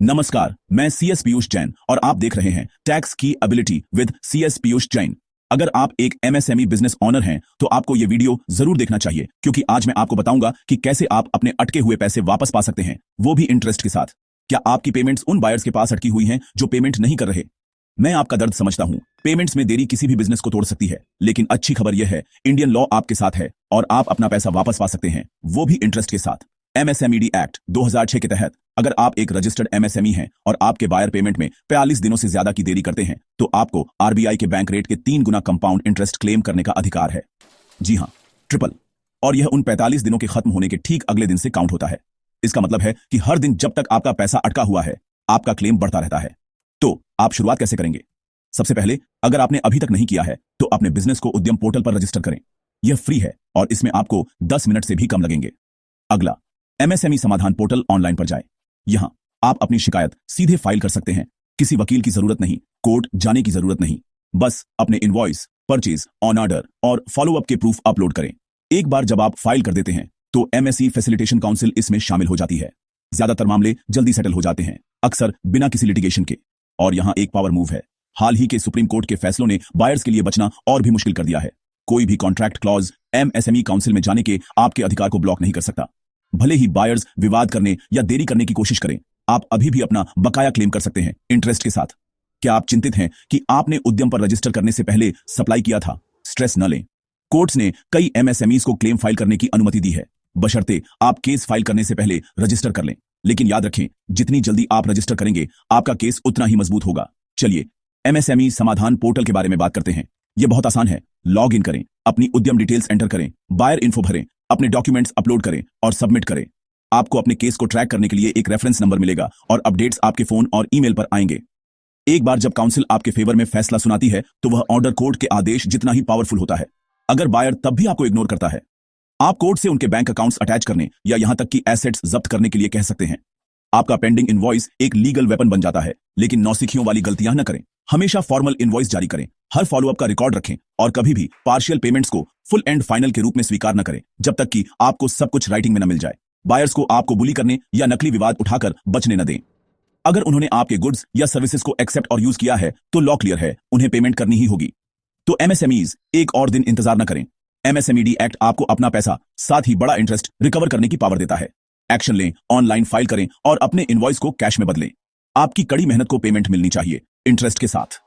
नमस्कार, मैं सीएस पीयूष जैन और आप देख रहे हैं टैक्स की ability with CS Piyush Jain. अगर आप एक एमएसएमई बिजनेस ओनर हैं तो आपको यह वीडियो जरूर देखना चाहिए, क्योंकि आज मैं आपको बताऊंगा कि कैसे आप अपने अटके हुए पैसे वापस पा सकते हैं, वो भी इंटरेस्ट के साथ। क्या आपकी पेमेंट्स उन बायर्स के पास अटकी हुई हैं जो पेमेंट नहीं कर रहे? मैं आपका दर्द समझता हूं। पेमेंट्स में देरी किसी भी बिजनेस को तोड़ सकती है, लेकिन अच्छी खबर यह है, इंडियन लॉ आपके साथ है और आप अपना पैसा वापस पा सकते हैं, वो भी इंटरेस्ट के साथ। एमएसएमई एक्ट 2006 के तहत अगर आप एक रजिस्टर्ड एमएसएमई हैं और आपके बायर पेमेंट में 45 दिनों से ज्यादा की देरी करते हैं तो आपको आरबीआई के बैंक रेट के 3 गुना कंपाउंड इंटरेस्ट क्लेम करने का अधिकार है। जी हां, ट्रिपल। और यह उन 45 दिनों के खत्म होने के ठीक अगले दिन से काउंट होता है। इसका मतलब है कि हर दिन जब तक आपका पैसा अटका हुआ है, आपका क्लेम बढ़ता रहता है। तो आप शुरुआत कैसे करेंगे? सबसे पहले, अगर आपने अभी तक नहीं किया है तो अपने बिजनेस को उद्यम पोर्टल पर रजिस्टर करें। यह फ्री है और इसमें आपको 10 मिनट से भी कम लगेंगे। अगला, एमएसएमई समाधान पोर्टल ऑनलाइन पर जाएं। यहां आप अपनी शिकायत सीधे फाइल कर सकते हैं। किसी वकील की जरूरत नहीं, कोर्ट जाने की जरूरत नहीं। बस अपने इनवॉइस, परचेज, ऑन ऑर्डर और फॉलोअप के प्रूफ अपलोड करें। एक बार जब आप फाइल कर देते हैं तो एमएसई फैसिलिटेशन काउंसिल इसमें शामिल हो जाती है। ज्यादातर मामले जल्दी सेटल हो जाते हैं, अक्सर बिना किसी लिटिगेशन के। और यहां एक पावर मूव है। हाल ही के सुप्रीम कोर्ट के फैसलों ने बायर्स के लिए बचना और भी मुश्किल कर दिया है। कोई भी कॉन्ट्रैक्ट क्लॉज एमएसएमई काउंसिल में जाने के आपके अधिकार को ब्लॉक नहीं कर सकता। भले ही बायर्स विवाद करने या देरी करने की कोशिश करें, आप अभी भी अपना बकाया क्लेम कर सकते हैं इंटरेस्ट के साथ। क्या आप चिंतित हैं कि आपने उद्यम पर रजिस्टर करने से पहले सप्लाई किया था? स्ट्रेस न लें। कोर्ट्स ने कई एमएसएमईज को क्लेम फाइल करने की अनुमति दी है, बशर्ते आप केस फाइल करने से पहले रजिस्टर कर लें। लेकिन याद रखें, जितनी जल्दी आप रजिस्टर करेंगे, आपका केस उतना ही मजबूत होगा। चलिए एमएसएमई समाधान पोर्टल के बारे में बात करते हैं। यह बहुत आसान है। लॉग इन करें, अपनी उद्यम डिटेल्स एंटर करें, बायर इन्फो भरें, अपने डॉक्यूमेंट्स अपलोड करें और सबमिट करें। आपको अपने केस को ट्रैक करने के लिए एक रेफरेंस नंबर मिलेगा और अपडेट्स आपके फोन और ईमेल पर आएंगे। एक बार जब काउंसिल आपके फेवर में फैसला सुनाती है तो वह ऑर्डर कोर्ट के आदेश जितना ही पावरफुल होता है। अगर बायर तब भी आपको इग्नोर करता है, आप कोर्ट से उनके बैंक अकाउंट्स अटैच करने या यहां तक कि एसेट्स जब्त करने के लिए कह सकते हैं। आपका पेंडिंग इनवॉइस एक लीगल वेपन बन जाता है। लेकिन नौसिखियों वाली गलतियां न करें। हमेशा फॉर्मल इनवॉइस जारी करें, हर फॉलोअप का रिकॉर्ड रखें और कभी भी पार्शियल पेमेंट्स को फुल एंड फाइनल के रूप में स्वीकार न करें जब तक कि आपको सब कुछ राइटिंग में न मिल जाए। बायर्स को आपको बुली करने या नकली विवाद उठाकर बचने न दें। अगर उन्होंने आपके गुड्स या सर्विसेज को एक्सेप्ट और यूज किया है तो लॉ क्लियर है, उन्हें पेमेंट करनी ही होगी। तो एमएसएमईज एक और दिन इंतजार न करें। एमएसएमई एक्ट आपको अपना पैसा, साथ ही बड़ा इंटरेस्ट रिकवर करने की पावर देता है। एक्शन लें, ऑनलाइन फाइल करें और अपने इनवॉइस को कैश में बदलें। आपकी कड़ी मेहनत को पेमेंट मिलनी चाहिए, इंटरेस्ट के साथ।